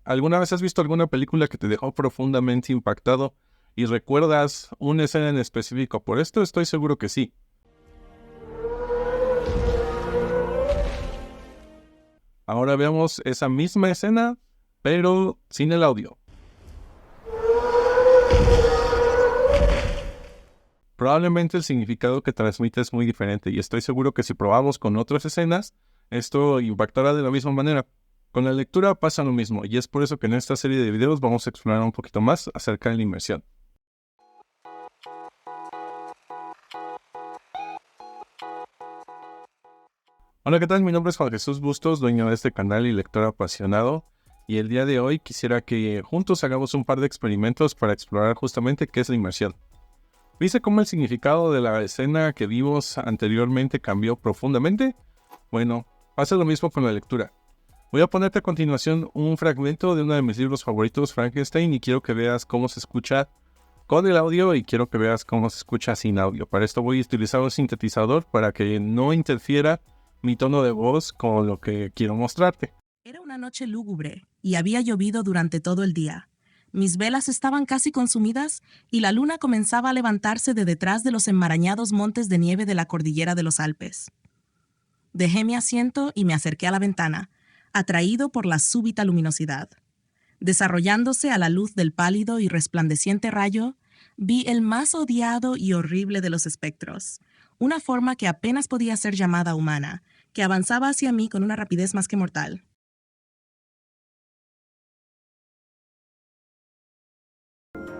¿Alguna vez has visto alguna película que te dejó profundamente impactado y recuerdas una escena en específico por esto? Estoy seguro que sí. Ahora veamos esa misma escena, pero sin el audio. Probablemente el significado que transmite es muy diferente y estoy seguro que si probamos con otras escenas, esto impactará de la misma manera. Con la lectura pasa lo mismo y es por eso que en esta serie de videos vamos a explorar un poquito más acerca de la inmersión. Hola, ¿qué tal? Mi nombre es Juan Jesús Bustos, dueño de este canal y lector apasionado. Y el día de hoy quisiera que juntos hagamos un par de experimentos para explorar justamente qué es la inmersión. ¿Viste cómo el significado de la escena que vimos anteriormente cambió profundamente? Bueno, pasa lo mismo con la lectura. Voy a ponerte a continuación un fragmento de uno de mis libros favoritos, Frankenstein, y quiero que veas cómo se escucha con el audio y quiero que veas cómo se escucha sin audio. Para esto voy a utilizar un sintetizador para que no interfiera mi tono de voz con lo que quiero mostrarte. Era una noche lúgubre y había llovido durante todo el día. Mis velas estaban casi consumidas y la luna comenzaba a levantarse de detrás de los enmarañados montes de nieve de la cordillera de los Alpes. Dejé mi asiento y me acerqué a la ventana, atraído por la súbita luminosidad. Desarrollándose a la luz del pálido y resplandeciente rayo, vi el más odiado y horrible de los espectros, una forma que apenas podía ser llamada humana, que avanzaba hacia mí con una rapidez más que mortal.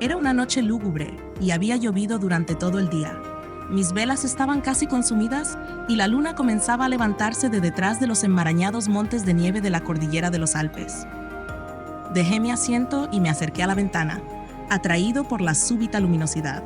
Era una noche lúgubre y había llovido durante todo el día. Mis velas estaban casi consumidas y la luna comenzaba a levantarse de detrás de los enmarañados montes de nieve de la cordillera de los Alpes. Dejé mi asiento y me acerqué a la ventana, atraído por la súbita luminosidad.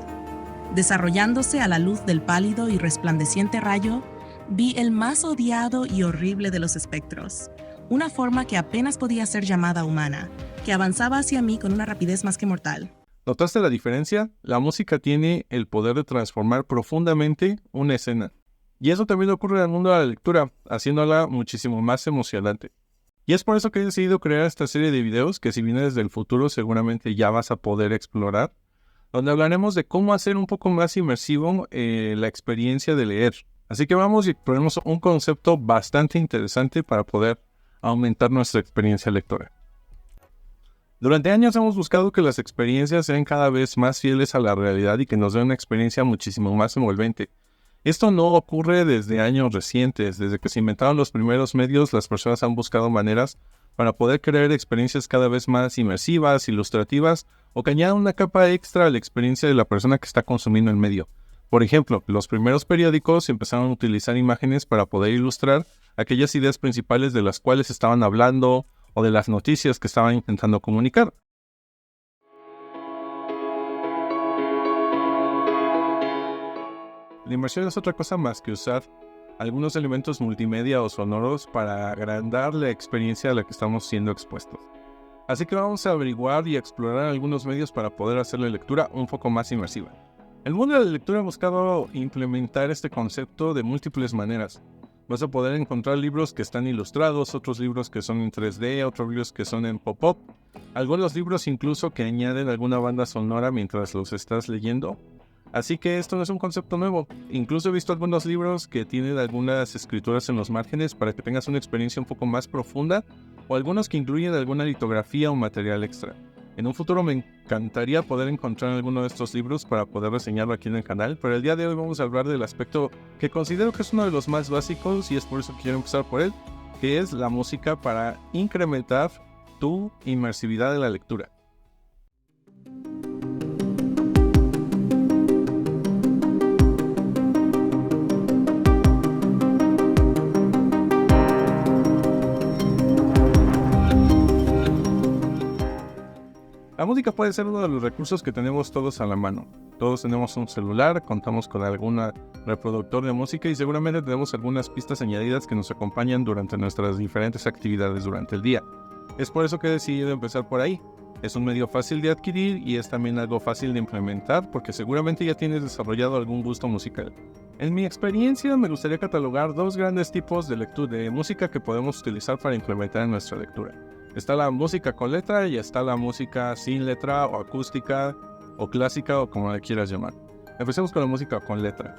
Desarrollándose a la luz del pálido y resplandeciente rayo, vi el más odiado y horrible de los espectros, una forma que apenas podía ser llamada humana, que avanzaba hacia mí con una rapidez más que mortal. ¿Notaste la diferencia? La música tiene el poder de transformar profundamente una escena. Y eso también ocurre en el mundo de la lectura, haciéndola muchísimo más emocionante. Y es por eso que he decidido crear esta serie de videos que si vienes del futuro seguramente ya vas a poder explorar, donde hablaremos de cómo hacer un poco más inmersivo la experiencia de leer. Así que vamos y exploremos un concepto bastante interesante para poder aumentar nuestra experiencia lectora. Durante años hemos buscado que las experiencias sean cada vez más fieles a la realidad y que nos den una experiencia muchísimo más envolvente. Esto no ocurre desde años recientes. Desde que se inventaron los primeros medios, las personas han buscado maneras para poder crear experiencias cada vez más inmersivas, ilustrativas, o que añadan una capa extra a la experiencia de la persona que está consumiendo el medio. Por ejemplo, los primeros periódicos empezaron a utilizar imágenes para poder ilustrar aquellas ideas principales de las cuales estaban hablando o de las noticias que estaban intentando comunicar. La inmersión es otra cosa más que usar algunos elementos multimedia o sonoros para agrandar la experiencia a la que estamos siendo expuestos. Así que vamos a averiguar y explorar algunos medios para poder hacer la lectura un poco más inmersiva. El mundo de la lectura ha buscado implementar este concepto de múltiples maneras. Vas a poder encontrar libros que están ilustrados, otros libros que son en 3D, otros libros que son en pop-up, algunos libros incluso que añaden alguna banda sonora mientras los estás leyendo. Así que esto no es un concepto nuevo. Incluso he visto algunos libros que tienen algunas escrituras en los márgenes para que tengas una experiencia un poco más profunda, o algunos que incluyen alguna litografía o material extra. En un futuro me encantaría poder encontrar alguno de estos libros para poder reseñarlo aquí en el canal, pero el día de hoy vamos a hablar del aspecto que considero que es uno de los más básicos y es por eso que quiero empezar por él, que es la música para incrementar tu inmersividad de la lectura. La música puede ser uno de los recursos que tenemos todos a la mano. Todos tenemos un celular, contamos con algún reproductor de música y seguramente tenemos algunas pistas añadidas que nos acompañan durante nuestras diferentes actividades durante el día. Es por eso que he decidido empezar por ahí. Es un medio fácil de adquirir y es también algo fácil de implementar porque seguramente ya tienes desarrollado algún gusto musical. En mi experiencia me gustaría catalogar dos grandes tipos de música que podemos utilizar para implementar en nuestra lectura. Está la música con letra y está la música sin letra o acústica o clásica o como la quieras llamar. Empecemos con la música con letra.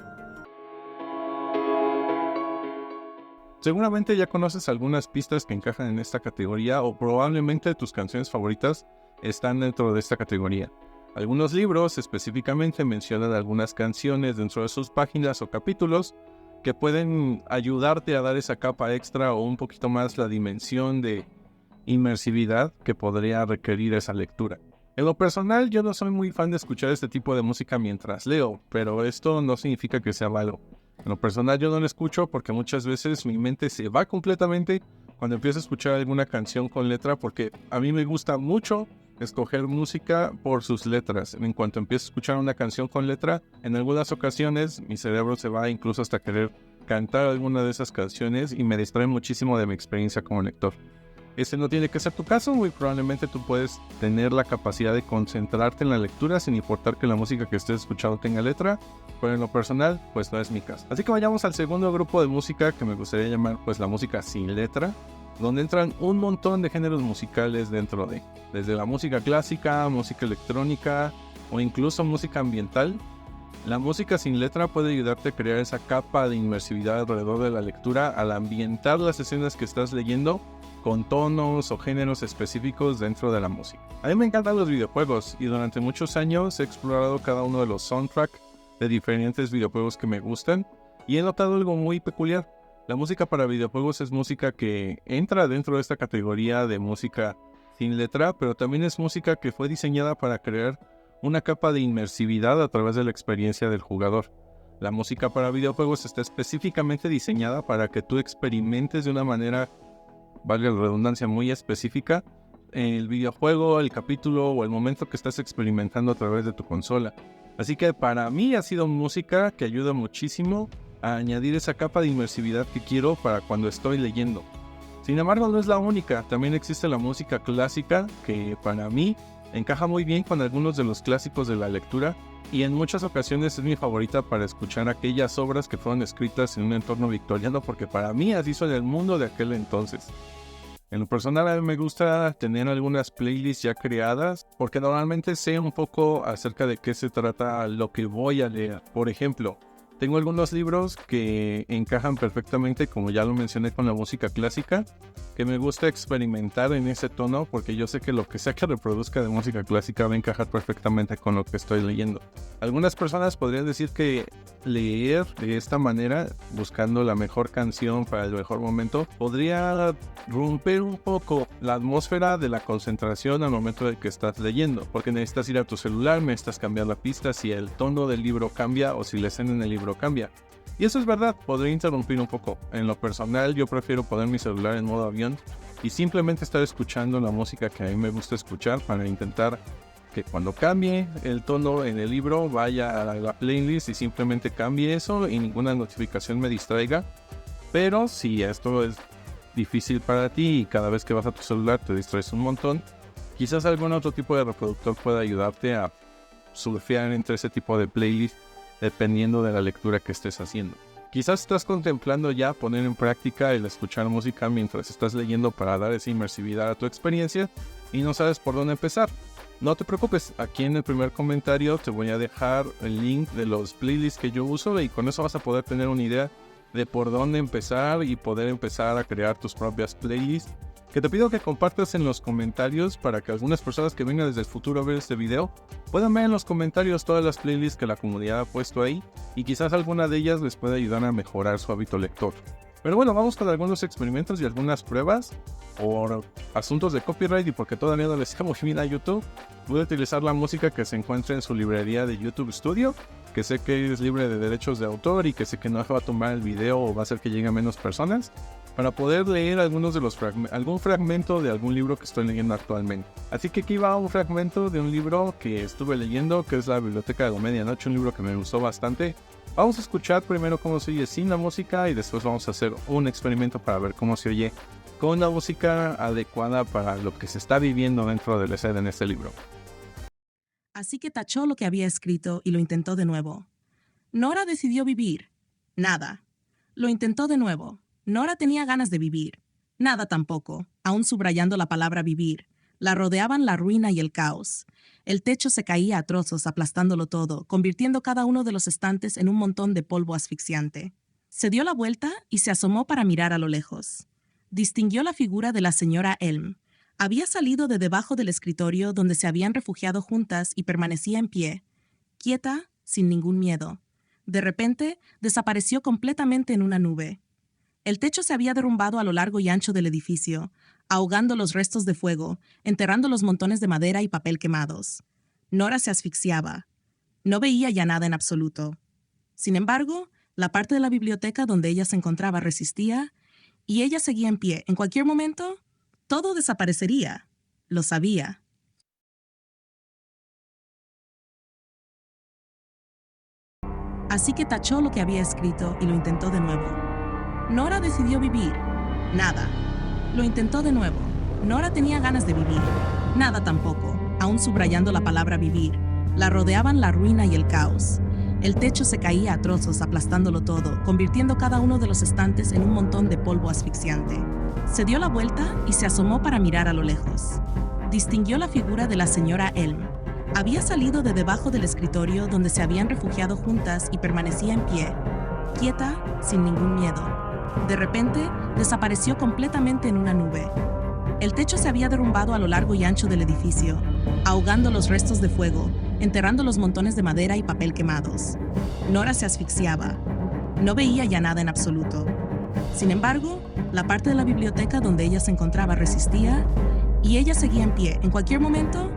Seguramente ya conoces algunas pistas que encajan en esta categoría o probablemente tus canciones favoritas están dentro de esta categoría. Algunos libros específicamente mencionan algunas canciones dentro de sus páginas o capítulos que pueden ayudarte a dar esa capa extra o un poquito más la dimensión de inmersividad que podría requerir esa lectura. En lo personal, yo no soy muy fan de escuchar este tipo de música mientras leo, pero esto no significa que sea malo. En lo personal, yo no lo escucho porque muchas veces mi mente se va completamente cuando empiezo a escuchar alguna canción con letra, porque a mí me gusta mucho escoger música por sus letras. En cuanto empiezo a escuchar una canción con letra, en algunas ocasiones mi cerebro se va incluso hasta querer cantar alguna de esas canciones y me distrae muchísimo de mi experiencia como lector. Este no tiene que ser tu caso, muy probablemente tú puedes tener la capacidad de concentrarte en la lectura sin importar que la música que estés escuchando tenga letra, pero en lo personal, pues no es mi caso. Así que vayamos al segundo grupo de música que me gustaría llamar pues la música sin letra, donde entran un montón de géneros musicales dentro de, desde la música clásica, música electrónica o incluso música ambiental. La música sin letra puede ayudarte a crear esa capa de inmersividad alrededor de la lectura al ambientar las escenas que estás leyendo con tonos o géneros específicos dentro de la música. A mí me encantan los videojuegos y durante muchos años he explorado cada uno de los soundtracks de diferentes videojuegos que me gustan y he notado algo muy peculiar. La música para videojuegos es música que entra dentro de esta categoría de música sin letra, pero también es música que fue diseñada para crear una capa de inmersividad a través de la experiencia del jugador. La música para videojuegos está específicamente diseñada para que tú experimentes de una manera, valga la redundancia, muy específica el videojuego, el capítulo o el momento que estás experimentando a través de tu consola. Así que para mí ha sido música que ayuda muchísimo a añadir esa capa de inmersividad que quiero para cuando estoy leyendo. Sin embargo, no es la única. También existe la música clásica que para mí encaja muy bien con algunos de los clásicos de la lectura y en muchas ocasiones es mi favorita para escuchar aquellas obras que fueron escritas en un entorno victoriano, porque para mí así son el mundo de aquel entonces. En lo personal a mí me gusta tener algunas playlists ya creadas porque normalmente sé un poco acerca de qué se trata lo que voy a leer. Por ejemplo, tengo algunos libros que encajan perfectamente, como ya lo mencioné con la música clásica, que me gusta experimentar en ese tono porque yo sé que lo que sea que reproduzca de música clásica va a encajar perfectamente con lo que estoy leyendo. Algunas personas podrían decir que leer de esta manera, buscando la mejor canción para el mejor momento, podría romper un poco la atmósfera de la concentración al momento de que estás leyendo, porque necesitas ir a tu celular, necesitas cambiar la pista si el tono del libro cambia o si la escena en el libro cambia. Y eso es verdad, podría interrumpir un poco. En lo personal, yo prefiero poner mi celular en modo avión y simplemente estar escuchando la música que a mí me gusta escuchar para intentar que cuando cambie el tono en el libro vaya a la playlist y simplemente cambie eso y ninguna notificación me distraiga. Pero si esto es difícil para ti y cada vez que vas a tu celular te distraes un montón, quizás algún otro tipo de reproductor pueda ayudarte a surfear entre ese tipo de playlist dependiendo de la lectura que estés haciendo. Quizás estás contemplando ya poner en práctica el escuchar música mientras estás leyendo para dar esa inmersividad a tu experiencia y no sabes por dónde empezar. No te preocupes, aquí en el primer comentario te voy a dejar el link de los playlists que yo uso y con eso vas a poder tener una idea de por dónde empezar y poder empezar a crear tus propias playlists, que te pido que compartas en los comentarios para que algunas personas que vengan desde el futuro a ver este video puedan ver en los comentarios todas las playlists que la comunidad ha puesto ahí y quizás alguna de ellas les pueda ayudar a mejorar su hábito lector. Pero bueno, vamos con algunos experimentos y algunas pruebas. Por asuntos de copyright y porque todavía no les sé muy bien a YouTube, voy a utilizar la música que se encuentra en su librería de YouTube Studio, que sé que es libre de derechos de autor y que sé que no va a tomar el video o va a hacer que llegue a menos personas, para poder leer algunos de los algún fragmento de algún libro que estoy leyendo actualmente. Así que aquí va un fragmento de un libro que estuve leyendo, que es La Biblioteca de la Medianoche, un libro que me gustó bastante. Vamos a escuchar primero cómo se oye sin la música y después vamos a hacer un experimento para ver cómo se oye con la música adecuada para lo que se está viviendo dentro de la escena en este libro. Así que tachó lo que había escrito y lo intentó de nuevo. Nora decidió vivir. Nada. Lo intentó de nuevo. Nora tenía ganas de vivir. Nada tampoco, aún subrayando la palabra vivir. La rodeaban la ruina y el caos. El techo se caía a trozos, aplastándolo todo, convirtiendo cada uno de los estantes en un montón de polvo asfixiante. Se dio la vuelta y se asomó para mirar a lo lejos. Distinguió la figura de la señora Elm. Había salido de debajo del escritorio donde se habían refugiado juntas y permanecía en pie, quieta, sin ningún miedo. De repente, desapareció completamente en una nube. El techo se había derrumbado a lo largo y ancho del edificio, ahogando los restos de fuego, enterrando los montones de madera y papel quemados. Nora se asfixiaba. No veía ya nada en absoluto. Sin embargo, la parte de la biblioteca donde ella se encontraba resistía, y ella seguía en pie. En cualquier momento, todo desaparecería. Lo sabía. Así que tachó lo que había escrito y lo intentó de nuevo. Nora decidió vivir. Nada. Lo intentó de nuevo. Nora tenía ganas de vivir. Nada tampoco, aún subrayando la palabra vivir. La rodeaban la ruina y el caos. El techo se caía a trozos, aplastándolo todo, convirtiendo cada uno de los estantes en un montón de polvo asfixiante. Se dio la vuelta y se asomó para mirar a lo lejos. Distinguió la figura de la señora Elm. Había salido de debajo del escritorio donde se habían refugiado juntas y permanecía en pie, quieta, sin ningún miedo. De repente, desapareció completamente en una nube. El techo se había derrumbado a lo largo y ancho del edificio, ahogando los restos de fuego, enterrando los montones de madera y papel quemados. Nora se asfixiaba. No veía ya nada en absoluto. Sin embargo, la parte de la biblioteca donde ella se encontraba resistía, y ella seguía en pie. En cualquier momento,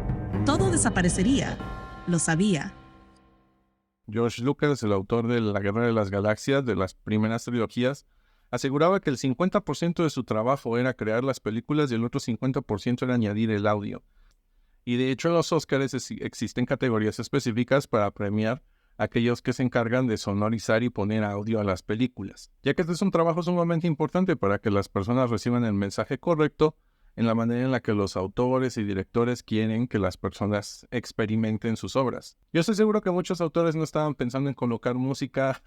todo desaparecería. Lo sabía. George Lucas, el autor de La Guerra de las Galaxias, de las primeras trilogías, aseguraba que el 50% de su trabajo era crear las películas y el otro 50% era añadir el audio. Y de hecho en los Óscares existen categorías específicas para premiar a aquellos que se encargan de sonorizar y poner audio a las películas, ya que este es un trabajo sumamente importante para que las personas reciban el mensaje correcto en la manera en la que los autores y directores quieren que las personas experimenten sus obras. Yo estoy seguro que muchos autores no estaban pensando en colocar música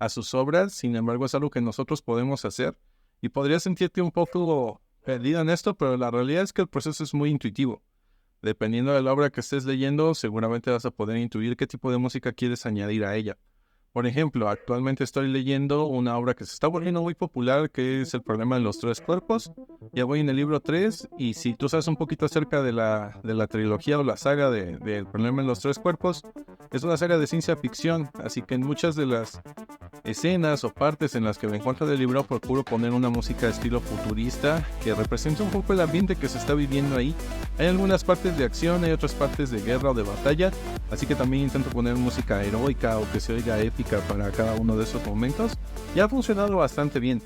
a sus obras, sin embargo es algo que nosotros podemos hacer y podrías sentirte un poco perdido en esto, pero la realidad es que el proceso es muy intuitivo. Dependiendo de la obra que estés leyendo, seguramente vas a poder intuir qué tipo de música quieres añadir a ella. Por ejemplo, actualmente estoy leyendo una obra que se está volviendo muy popular, que es El problema de los tres cuerpos. Ya voy en el libro 3, y si tú sabes un poquito acerca de la trilogía o la saga de El problema de los tres cuerpos, es una saga de ciencia ficción, así que en muchas de las escenas o partes en las que me encuentro del libro procuro poner una música de estilo futurista que represente un poco el ambiente que se está viviendo ahí. Hay algunas partes de acción, hay otras partes de guerra o de batalla, así que también intento poner música heroica o que se oiga épica para cada uno de esos momentos, y ha funcionado bastante bien.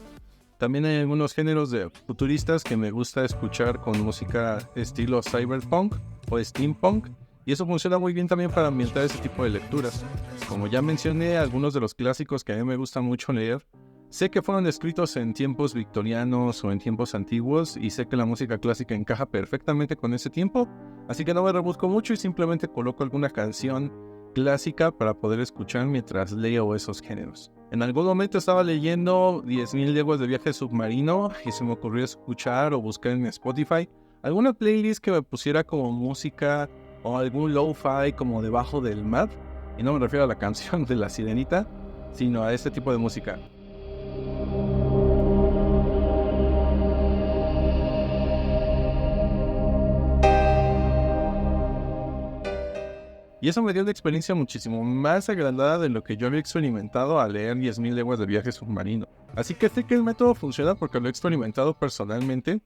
También hay algunos géneros de futuristas que me gusta escuchar con música estilo cyberpunk o steampunk, y eso funciona muy bien también para ambientar ese tipo de lecturas. Como ya mencioné, algunos de los clásicos que a mí me gusta mucho leer, sé que fueron escritos en tiempos victorianos o en tiempos antiguos, y sé que la música clásica encaja perfectamente con ese tiempo, así que no me rebusco mucho y simplemente coloco alguna canción clásica para poder escuchar mientras leo esos géneros. En algún momento estaba leyendo 10.000 leguas de viaje submarino y se me ocurrió escuchar o buscar en Spotify alguna playlist que me pusiera como música o algún lo-fi como debajo del mar, y no me refiero a la canción de La Sirenita, sino a este tipo de música. Y eso me dio una experiencia muchísimo más agrandada de lo que yo había experimentado al leer 10.000 leguas de viaje submarino. Así que sé que el método funciona porque lo he experimentado personalmente,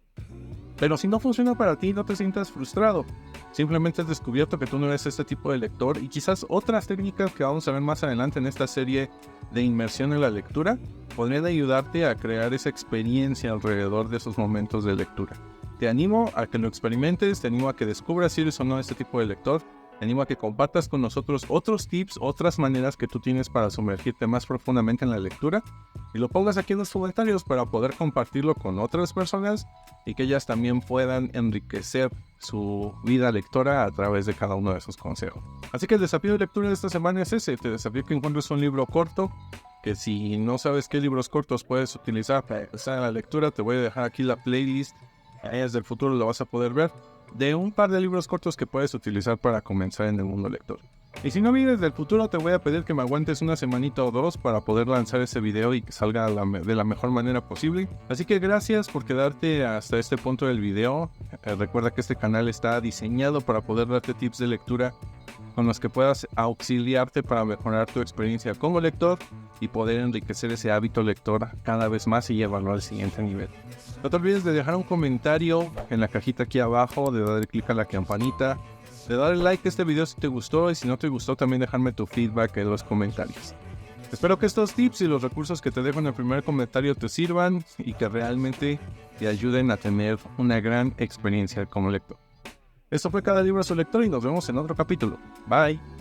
pero si no funciona para ti, no te sientas frustrado. Simplemente has descubierto que tú no eres este tipo de lector, y quizás otras técnicas que vamos a ver más adelante en esta serie de inmersión en la lectura podrían ayudarte a crear esa experiencia alrededor de esos momentos de lectura. Te animo a que lo experimentes, te animo a que descubras si eres o no este tipo de lector. Te animo a que compartas con nosotros otros tips, otras maneras que tú tienes para sumergirte más profundamente en la lectura, y lo pongas aquí en los comentarios para poder compartirlo con otras personas y que ellas también puedan enriquecer su vida lectora a través de cada uno de esos consejos. Así que el desafío de lectura de esta semana es ese: te desafío que encuentres un libro corto que si no sabes qué libros cortos puedes utilizar para empezar en la lectura, te voy a dejar aquí la playlist. Desde el futuro lo vas a poder ver, de un par de libros cortos que puedes utilizar para comenzar en el mundo lector. Y si no vienes del futuro, te voy a pedir que me aguantes una semanita o dos para poder lanzar ese video y que salga de la mejor manera posible. Así que gracias por quedarte hasta este punto del video. Recuerda que este canal está diseñado para poder darte tips de lectura con los que puedas auxiliarte para mejorar tu experiencia como lector y poder enriquecer ese hábito lector cada vez más y llevarlo al siguiente nivel. No te olvides de dejar un comentario en la cajita aquí abajo, de darle clic a la campanita, de darle like a este video si te gustó, y si no te gustó también dejarme tu feedback en los comentarios. Espero que estos tips y los recursos que te dejo en el primer comentario te sirvan y que realmente te ayuden a tener una gran experiencia como lector. Esto fue Cada Libro a su Lector y nos vemos en otro capítulo. Bye.